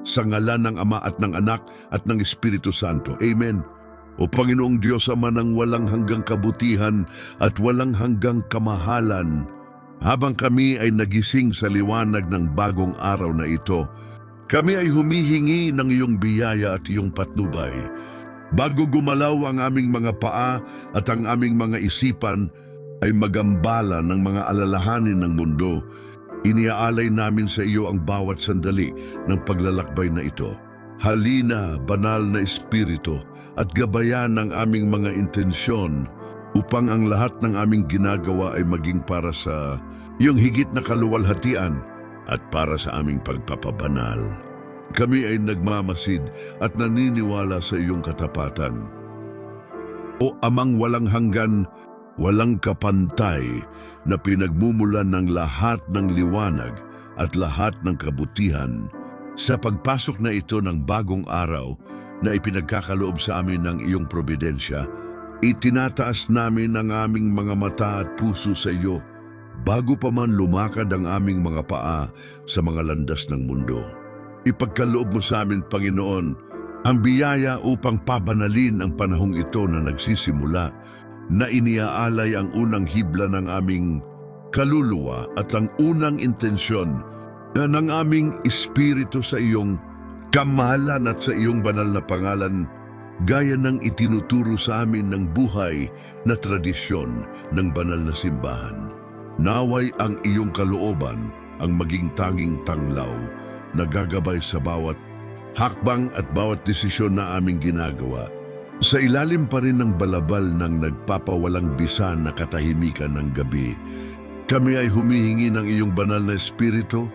Sa ngalan ng Ama at ng Anak at ng Espiritu Santo. Amen. O Panginoong Diyos Ama ng walang hanggang kabutihan at walang hanggang kamahalan, habang kami ay nagising sa liwanag ng bagong araw na ito, kami ay humihingi ng iyong biyaya at iyong patnubay. Bago gumalaw ang aming mga paa at ang aming mga isipan ay magambala ng mga alalahanin ng mundo, iniaalay namin sa iyo ang bawat sandali ng paglalakbay na ito. Halina, banal na Espiritu, at gabayan ang aming mga intensyon upang ang lahat ng aming ginagawa ay maging para sa iyong higit na kaluwalhatian at para sa aming pagpapabanal. Kami ay nagmamasid at naniniwala sa iyong katapatan. O Amang walang hanggan, walang kapantay, na pinagmumulan ng lahat ng liwanag at lahat ng kabutihan, sa pagpasok na ito ng bagong araw na ipinagkakaloob sa amin ng iyong probidensya, itinataas namin ang aming mga mata at puso sa iyo bago pa man lumakad ang aming mga paa sa mga landas ng mundo. Ipagkaloob mo sa amin, Panginoon, ang biyaya upang pabanalin ang panahong ito na nagsisimula, na iniaalay ang unang hibla ng aming kaluluwa at ang unang intensyon ng aming espiritu sa iyong kamahalan at sa iyong banal na pangalan, gaya ng itinuturo sa amin ng buhay na tradisyon ng banal na simbahan. Naway ang iyong kalooban ang maging tanging tanglaw na gagabay sa bawat hakbang at bawat desisyon na aming ginagawa. Sa ilalim pa rin ng balabal ng nagpapawalang bisa na katahimikan ng gabi, kami ay humihingi ng iyong banal na espiritu,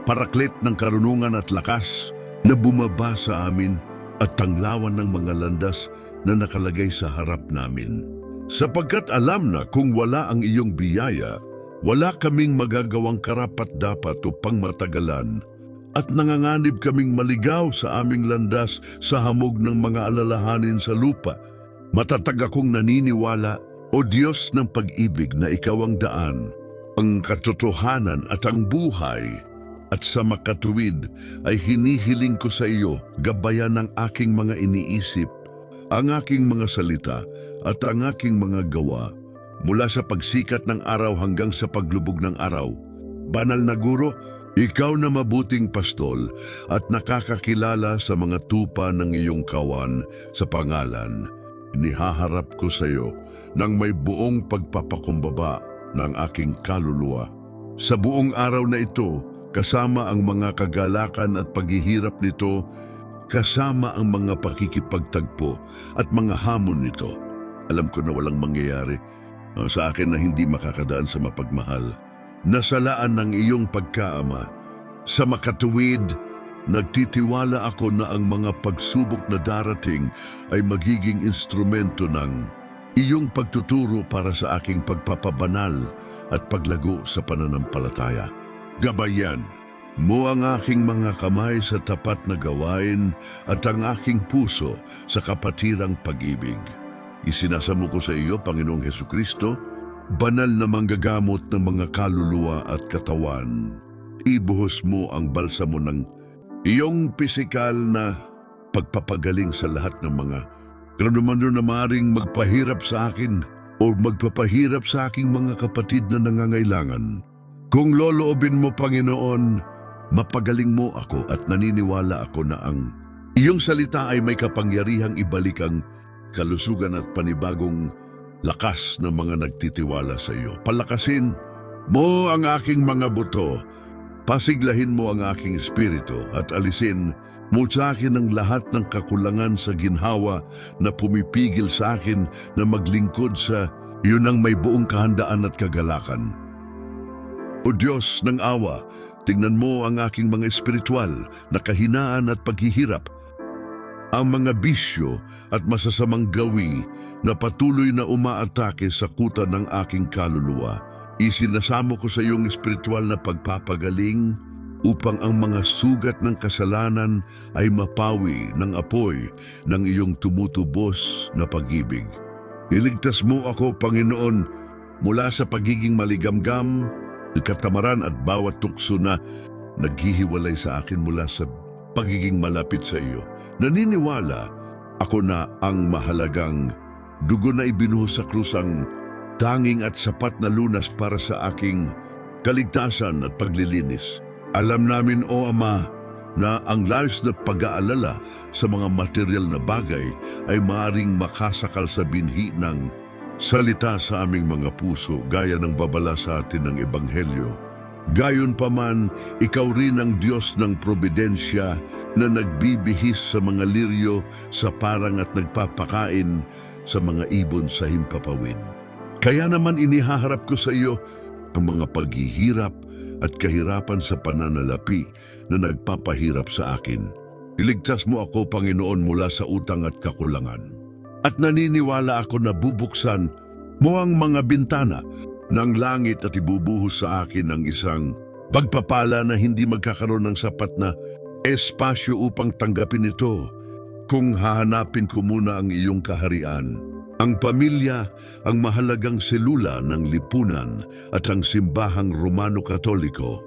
paraklit ng karunungan at lakas na bumaba sa amin at tanglawan ng mga landas na nakalagay sa harap namin. Sapagkat alam na kung wala ang iyong biyaya, wala kaming magagawang karapat-dapat o pangmatagalan, at nanganganib kaming maligaw sa aming landas sa hamog ng mga alalahanin sa lupa. Matatag akong naniniwala, O Diyos ng pag-ibig, na ikaw ang daan, ang katotohanan at ang buhay, at sa makatuwid ay hinihiling ko sa iyo gabayan ng aking mga iniisip, ang aking mga salita at ang aking mga gawa, mula sa pagsikat ng araw hanggang sa paglubog ng araw. Banal na Guro, ikaw na mabuting pastol at nakakakilala sa mga tupa ng iyong kawan sa pangalan, inihaharap ko sa iyo ng may buong pagpapakumbaba ng aking kaluluwa. Sa buong araw na ito, kasama ang mga kagalakan at paghihirap nito, kasama ang mga pakikipagtagpo at mga hamon nito, alam ko na walang mangyayari sa akin na hindi makakadaan sa mapagmahal. Nasalaan ng iyong pagkaama. Sa makatuwid, nagtitiwala ako na ang mga pagsubok na darating ay magiging instrumento ng iyong pagtuturo para sa aking pagpapabanal at paglago sa pananampalataya. Gabayan mo ang aking mga kamay sa tapat na gawain at ang aking puso sa kapatirang pag-ibig. Isinasamo ko sa iyo, Panginoong Hesukristo, banal na manggagamot ng mga kaluluwa at katawan. Ibuhos mo ang balsamo ng iyong pisikal na pagpapagaling sa lahat ng mga granuman na maring magpahirap sa akin o magpapahirap sa aking mga kapatid na nangangailangan. Kung loloobin mo, Panginoon, mapagaling mo ako at naniniwala ako na ang iyong salita ay may kapangyarihang ibalik ang kalusugan at panibagong lakas ng mga nagtitiwala sa iyo. Palakasin mo ang aking mga buto, pasiglahin mo ang aking espiritu at alisin mo sa akin ang lahat ng kakulangan sa ginhawa na pumipigil sa akin na maglingkod sa iyo ng may buong kahandaan at kagalakan. O Diyos ng awa, tingnan mo ang aking mga espiritual na kahinaan at paghihirap, ang mga bisyo at masasamang gawi na patuloy na umaatake sa kuta ng aking kaluluwa. Isinasamo ko sa iyong espiritual na pagpapagaling upang ang mga sugat ng kasalanan ay mapawi ng apoy ng iyong tumutubos na pag-ibig. Iligtas mo ako, Panginoon, mula sa pagiging maligamgam, katamaran at bawat tukso na naghihiwalay sa akin mula sa pagiging malapit sa iyo. Naniniwala ako na ang mahalagang dugo na ibinuhos sa krus ang tanging at sapat na lunas para sa aking kaligtasan at paglilinis. Alam namin, O Ama, na ang labis na pag-aalala sa mga material na bagay ay maaaring makasakal sa binhi ng salita sa aming mga puso gaya ng babala sa atin ng Ebanghelyo. Gayunpaman, ikaw rin ang Diyos ng probidensya na nagbibihis sa mga liryo sa parang at nagpapakain sa mga ibon sa himpapawid. Kaya naman inihaharap ko sa iyo ang mga paghihirap at kahirapan sa pananalapi na nagpapahirap sa akin. Iligtas mo ako, Panginoon, mula sa utang at kakulangan. At naniniwala ako na bubuksan mo ang mga bintana ng langit at ibubuhos sa akin ang isang pagpapala na hindi magkakaroon ng sapat na espasyo upang tanggapin ito kung hahanapin ko muna ang iyong kaharian. Ang pamilya, ang mahalagang selula ng lipunan at ang simbahang Romano-Katoliko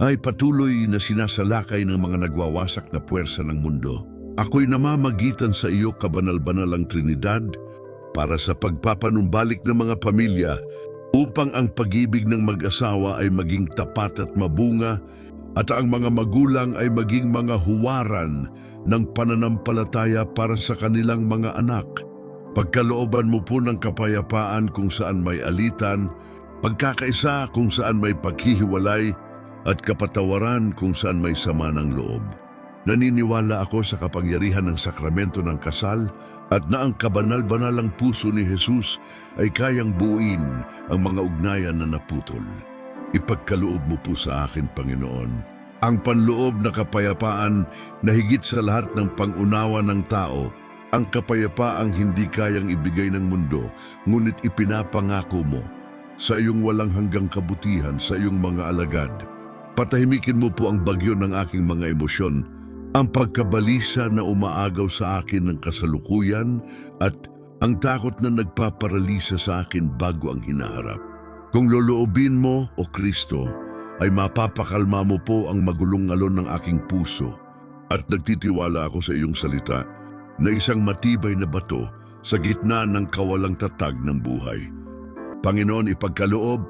ay patuloy na sinasalakay ng mga nagwawasak na puwersa ng mundo. Ako'y namamagitan sa iyo, kabanal-banalang Trinidad, para sa pagpapanumbalik ng mga pamilya upang ang pag-ibig ng mag-asawa ay maging tapat at mabunga at ang mga magulang ay maging mga huwaran ng pananampalataya para sa kanilang mga anak. Pagkalooban mo po ng kapayapaan kung saan may alitan, pagkakaisa kung saan may paghihiwalay, at kapatawaran kung saan may sama ng loob. Naniniwala ako sa kapangyarihan ng sakramento ng kasal at na ang kabanal-banalang puso ni Jesus ay kayang buuin ang mga ugnayan na naputol. Ipagkaloob mo po sa akin, Panginoon, ang panloob na kapayapaan na higit sa lahat ng pangunawa ng tao, ang kapayapaang hindi kayang ibigay ng mundo, ngunit ipinapangako mo sa iyong walang hanggang kabutihan sa iyong mga alagad. Patahimikin mo po ang bagyo ng aking mga emosyon, ang pagkabalisa na umaagaw sa akin ng kasalukuyan at ang takot na nagpaparalisa sa akin bago ang hinaharap. Kung loloobin mo, O Kristo, ay mapapakalma mo po ang magulong alon ng aking puso at nagtitiwala ako sa iyong salita na isang matibay na bato sa gitna ng kawalang tatag ng buhay. Panginoon, ipagkaloob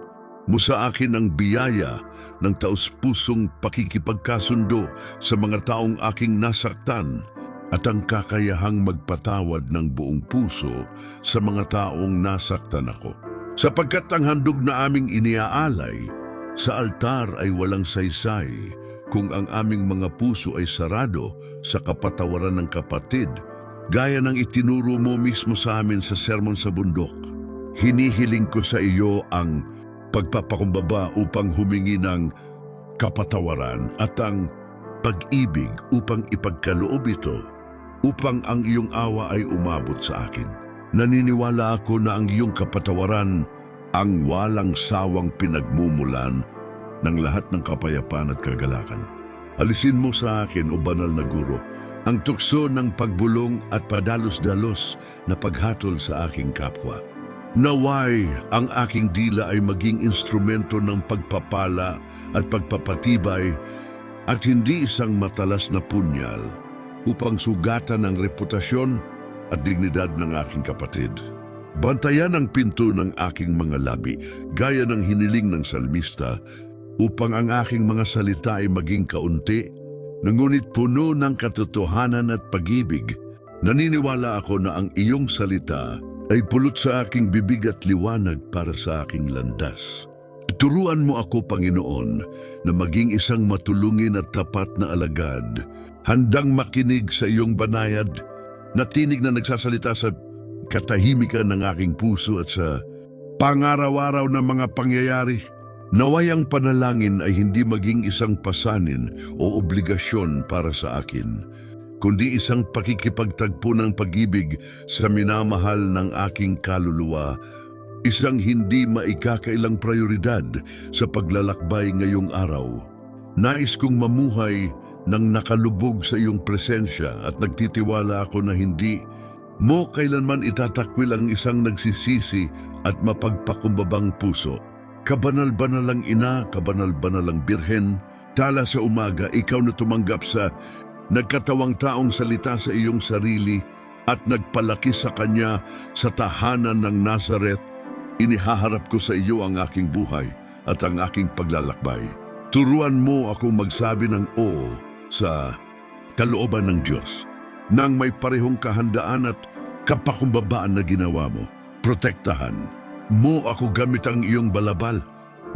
mo sa akin ang biyaya ng taus-pusong pakikipagkasundo sa mga taong aking nasaktan at ang kakayahang magpatawad ng buong puso sa mga taong nasaktan ako. Sapagkat ang handog na aming iniaalay sa altar ay walang saysay kung ang aming mga puso ay sarado sa kapatawaran ng kapatid, gaya ng itinuro mo mismo sa amin sa Sermon sa Bundok. Hinihiling ko sa iyo ang pagpapakumbaba upang humingi ng kapatawaran at ang pag-ibig upang ipagkaloob ito, upang ang iyong awa ay umabot sa akin. Naniniwala ako na ang iyong kapatawaran ang walang sawang pinagmumulan ng lahat ng kapayapaan at kagalakan. Alisin mo sa akin, O banal na guro, ang tukso ng pagbulong at padalos-dalos na paghatol sa aking kapwa. Naway ang aking dila ay maging instrumento ng pagpapala at pagpapatibay at hindi isang matalas na punyal upang sugatan ang reputasyon at dignidad ng aking kapatid. Bantayan ang pinto ng aking mga labi gaya ng hiniling ng salmista upang ang aking mga salita ay maging kaunti, ngunit puno ng katotohanan at pag-ibig. Naniniwala ako na ang iyong salita ay pulot sa aking bibig at liwanag para sa aking landas. Turuan mo ako, Panginoon, na maging isang matulungin at tapat na alagad, handang makinig sa iyong banayad, na tinig na nagsasalita sa katahimikan ng aking puso at sa pangaraw-araw na mga pangyayari. Naway ang panalangin ay hindi maging isang pasanin o obligasyon para sa akin, kundi isang pakikipagtagpo ng pag-ibig sa minamahal ng aking kaluluwa, isang hindi maikakailang prioridad sa paglalakbay ngayong araw. Nais kong mamuhay ng nakalubog sa iyong presensya at nagtitiwala ako na hindi mo kailanman itatakwil ang isang nagsisisi at mapagpakumbabang puso. Kabanal-banalang ina, kabanal-banalang birhen, tala sa umaga, ikaw na tumanggap sa nagkatawang taong salita sa iyong sarili at nagpalaki sa Kanya sa tahanan ng Nazareth, inihaharap ko sa iyo ang aking buhay at ang aking paglalakbay. Turuan mo akong magsabi ng oo sa kalooban ng Diyos, nang may parehong kahandaan at kapakumbabaan na ginawa mo. Protektahan mo ako gamit ang iyong balabal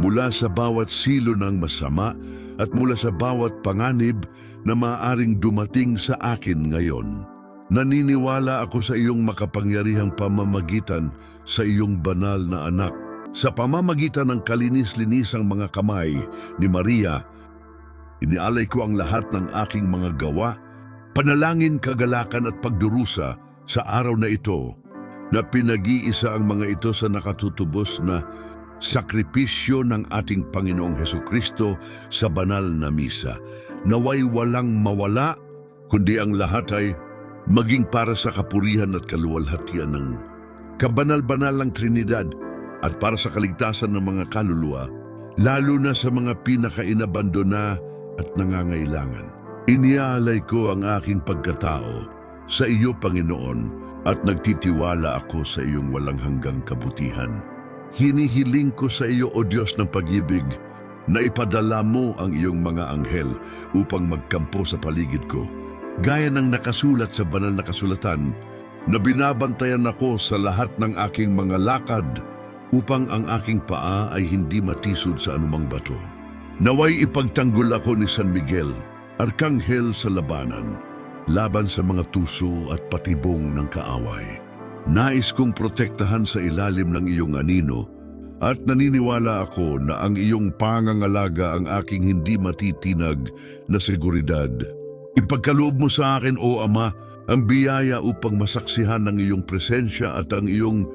mula sa bawat silo ng masama at mula sa bawat panganib na maaaring dumating sa akin ngayon. Naniniwala ako sa iyong makapangyarihang pamamagitan sa iyong banal na anak. Sa pamamagitan ng kalinis-linisang mga kamay ni Maria, inialay ko ang lahat ng aking mga gawa, panalangin, kagalakan at pagdurusa sa araw na ito, na pinag-iisa ang mga ito sa nakatutubos na sakripisyo ng ating Panginoong Hesukristo sa banal na misa. Naway walang mawala, kundi ang lahat ay maging para sa kapurihan at kaluwalhatian ng kabanal-banalang Trinidad at para sa kaligtasan ng mga kaluluwa, lalo na sa mga pinakainabandona at nangangailangan. Iniaalay ko ang aking pagkatao sa iyo, Panginoon, at nagtitiwala ako sa iyong walang hanggang kabutihan. Hinihiling ko sa iyo, O Diyos ng pag-ibig, na ipadala mo ang iyong mga anghel upang magkampo sa paligid ko. Gaya ng nakasulat sa banal na kasulatan, na binabantayan ako sa lahat ng aking mga lakad upang ang aking paa ay hindi matisod sa anumang bato. Naway ipagtanggol ako ni San Miguel, arkanghel sa labanan, laban sa mga tuso at patibong ng kaaway. Nais kong protektahan sa ilalim ng iyong anino at naniniwala ako na ang iyong pangangalaga ang aking hindi matitinag na seguridad. Ipagkaloob mo sa akin, O Ama, ang biyaya upang masaksihan ng iyong presensya at ang iyong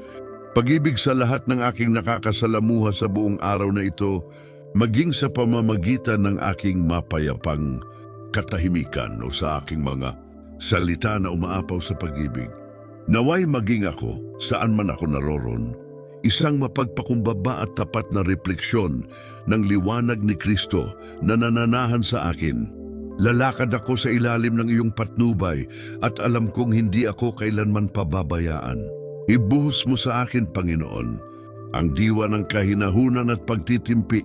pag-ibig sa lahat ng aking nakakasalamuha sa buong araw na ito, maging sa pamamagitan ng aking mapayapang katahimikan o sa aking mga salita na umaapaw sa pag-ibig. Naway maging ako, saan man ako naroon, isang mapagpakumbaba at tapat na refleksyon ng liwanag ni Kristo na nananahan sa akin. Lalakad ako sa ilalim ng iyong patnubay at alam kong hindi ako kailanman pababayaan. Ibuhos mo sa akin, Panginoon, ang diwa ng kahinahunan at pagtitimpi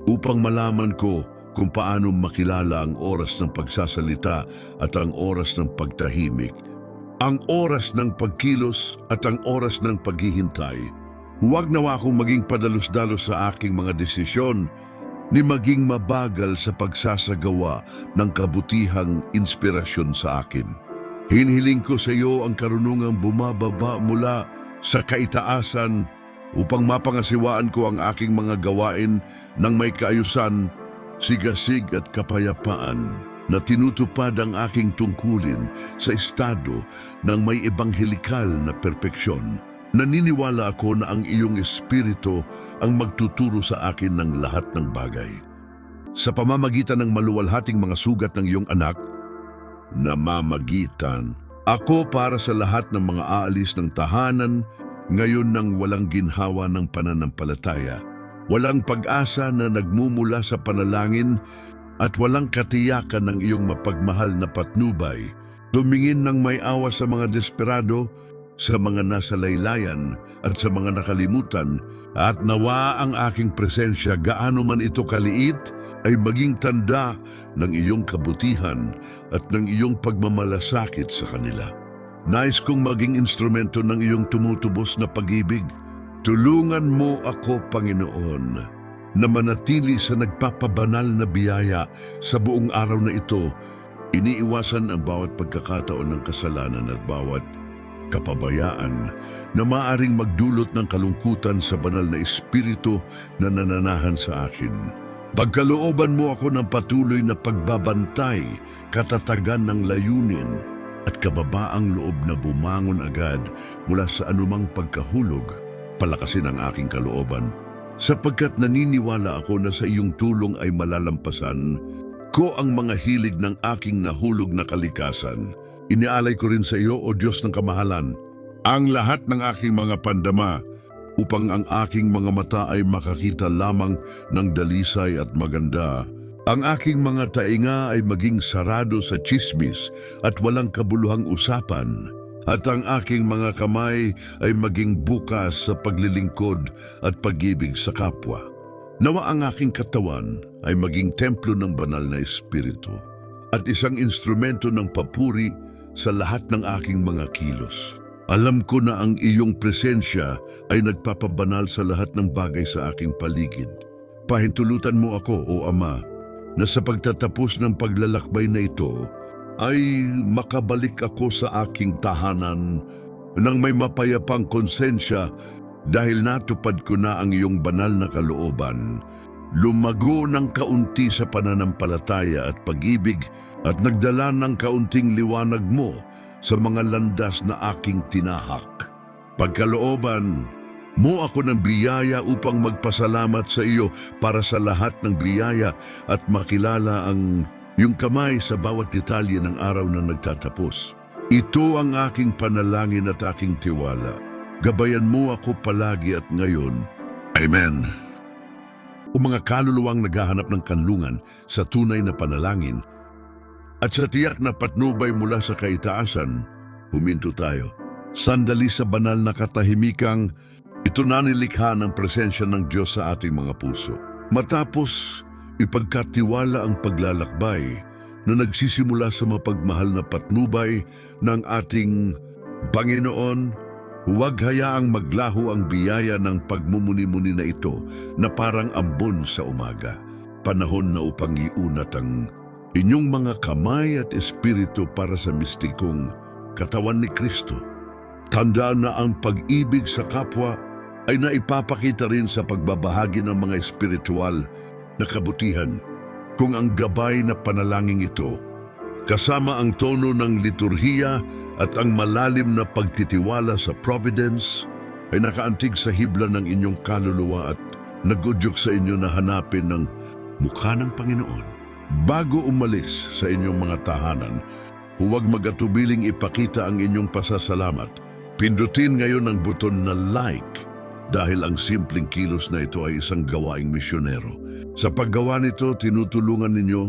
upang malaman ko kung paano makilala ang oras ng pagsasalita at ang oras ng pagtahimik, ang oras ng pagkilos at ang oras ng paghihintay. Huwag nawa akong maging padalos-dalos sa aking mga desisyon, ni maging mabagal sa pagsasagawa ng kabutihang inspirasyon sa akin. Hinihiling ko sa iyo ang karunungang bumababa mula sa kaitaasan upang mapangasiwaan ko ang aking mga gawain ng may kaayusan, sigasig at kapayapaan, na tinutupad ang aking tungkulin sa estado ng may ebanghelikal na perpeksyon. Naniniwala ako na ang iyong espiritu ang magtuturo sa akin ng lahat ng bagay. Sa pamamagitan ng maluwalhating mga sugat ng iyong anak, namamagitan ako para sa lahat ng mga aalis ng tahanan ngayon ng walang ginhawa ng pananampalataya, walang pag-asa na nagmumula sa panalangin at walang katiyakan ng iyong mapagmahal na patnubay. Tumingin ng may awa sa mga desperado, sa mga nasa laylayan at sa mga nakalimutan, at nawa ang aking presensya, gaano man ito kaliit, ay maging tanda ng iyong kabutihan at ng iyong pagmamalasakit sa kanila. Nais kong maging instrumento ng iyong tumutubos na pag-ibig. Tulungan mo ako, Panginoon, na manatili sa nagpapabanal na biyaya sa buong araw na ito, iniiwasan ang bawat pagkakataon ng kasalanan at bawat kapabayaan na maaring magdulot ng kalungkutan sa banal na espiritu na nananahan sa akin. Pagkalooban mo ako ng patuloy na pagbabantay, katatagan ng layunin, at kababaang loob na bumangon agad mula sa anumang pagkahulog. Palakasin ang aking kalooban, sapagkat naniniwala ako na sa iyong tulong ay malalampasan ko ang mga hilig ng aking nahulog na kalikasan. Inialay ko rin sa iyo, O Diyos ng kamahalan, ang lahat ng aking mga pandama upang ang aking mga mata ay makakita lamang ng dalisay at maganda Ang aking mga tainga ay maging sarado sa tsismis at walang kabuluhang usapan, at ang aking mga kamay ay maging bukas sa paglilingkod at pag-ibig sa kapwa. Nawa ang aking katawan ay maging templo ng banal na espiritu at isang instrumento ng papuri sa lahat ng aking mga kilos. Alam ko na ang iyong presensya ay nagpapabanal sa lahat ng bagay sa aking paligid. Pahintulutan mo ako, O Ama, na sa pagtatapos ng paglalakbay na ito, ay makabalik ako sa aking tahanan nang may mapayapang konsensya dahil natupad ko na ang iyong banal na kalooban. Lumago ng kaunti sa pananampalataya at pag-ibig at nagdala ng kaunting liwanag mo sa mga landas na aking tinahak. Pagkalooban mo ako ng biyaya upang magpasalamat sa iyo para sa lahat ng biyaya at makilala ang iyong kamay sa bawat detalye ng araw na nagtatapos. Ito ang aking panalangin at aking tiwala. Gabayan mo ako palagi at ngayon. Amen. O mga kaluluwang naghahanap ng kanlungan sa tunay na panalangin at sa tiyak na patnubay mula sa kaitaasan, huminto tayo. Sandali sa banal na katahimikang ito na nilikha ng presensya ng Diyos sa ating mga puso. Matapos ipagkatiwala ang paglalakbay na nagsisimula sa mapagmahal na patnubay ng ating Panginoon, huwag hayaang maglaho ang biyaya ng pagmumuni-muni na ito na parang ambon sa umaga. Panahon na upang iunat ang inyong mga kamay at espiritu para sa mistikong katawan ni Kristo. Tandaan na ang pag-ibig sa kapwa ay naipapakita rin sa pagbabahagi ng mga espiritual na kabutihan. Kung ang gabay na panalangin ito, kasama ang tono ng liturhiya at ang malalim na pagtitiwala sa providence, ay nakaantig sa hibla ng inyong kaluluwa at nagudyok sa inyo na hanapin ng mukha ng Panginoon. Bago umalis sa inyong mga tahanan, huwag magatubiling ipakita ang inyong pasasalamat. Pindutin ngayon ang buton na like dahil ang simpleng kilos na ito ay isang gawaing misyonero. Sa paggawa nito, tinutulungan ninyo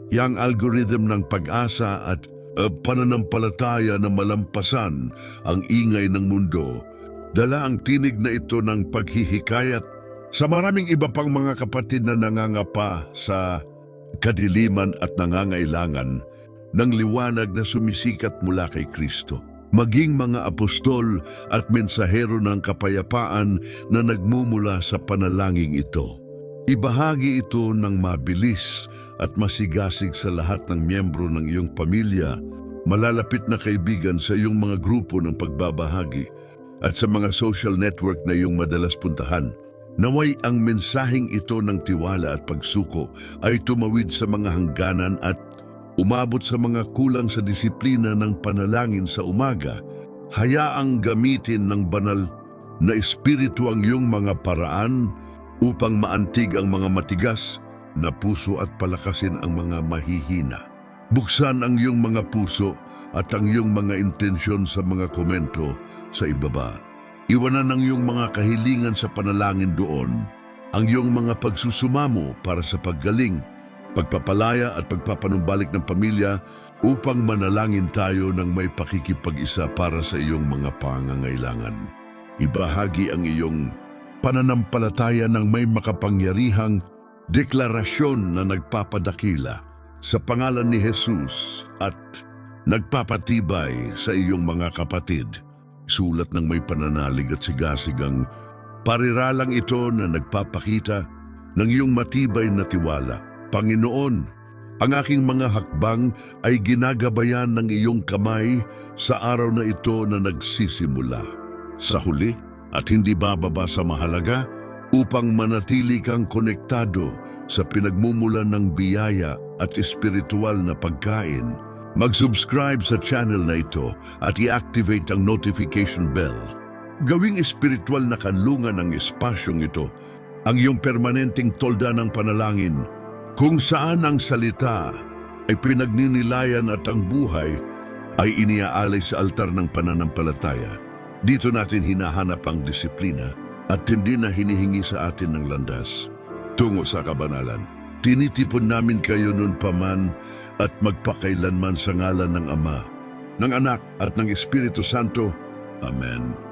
yang algorithm ng pag-asa at pananampalataya na malampasan ang ingay ng mundo. Dala ang tinig na ito ng paghihikayat sa maraming iba pang mga kapatid na nangangapa sa kadiliman at nangangailangan ng liwanag na sumisikat mula kay Kristo. Maging mga apostol at mensahero ng kapayapaan na nagmumula sa panalangin ito. Ibahagi ito ng mabilis at masigasig sa lahat ng miyembro ng iyong pamilya, malalapit na kaibigan sa iyong mga grupo ng pagbabahagi at sa mga social network na iyong madalas puntahan. Naway ang mensaheng ito ng tiwala at pagsuko ay tumawid sa mga hangganan at umabot sa mga kulang sa disiplina ng panalangin sa umaga. Hayaang gamitin ng banal na espiritu ang iyong mga paraan upang maantig ang mga matigas na puso at palakasin ang mga mahihina. Buksan ang iyong mga puso at ang iyong mga intensyon sa mga komento sa ibaba. Iwanan ang iyong mga kahilingan sa panalangin doon, ang iyong mga pagsusumamo para sa paggaling, pagpapalaya at pagpapanumbalik ng pamilya upang manalangin tayo ng may pakikipag-isa para sa iyong mga pangangailangan. Ibahagi ang iyong pananampalataya ng may makapangyarihang deklarasyon na nagpapadakila sa pangalan ni Jesus at nagpapatibay sa iyong mga kapatid. Sulat ng may pananalig at sigasig ang pariralang ito na nagpapakita ng iyong matibay na tiwala. Panginoon, ang aking mga hakbang ay ginagabayan ng iyong kamay sa araw na ito na nagsisimula. Sa huli at hindi bababa sa mahalaga upang manatili kang konektado sa pinagmumulan ng biyaya at espiritual na pagkain. Mag-subscribe sa channel na ito at i-activate ang notification bell. Gawing espiritual na kanlungan ng espasyong ito ang iyong permanenteng tolda ng panalangin, kung saan ang salita ay pinagninilayan at ang buhay ay iniaalay sa altar ng pananampalataya. Dito natin hinahanap ang disiplina at hindi na hinihingi sa atin ng landas tungo sa kabanalan. Tinitipon namin kayo nun paman at magpakailanman sa ngalan ng Ama, ng Anak at ng Espiritu Santo. Amen.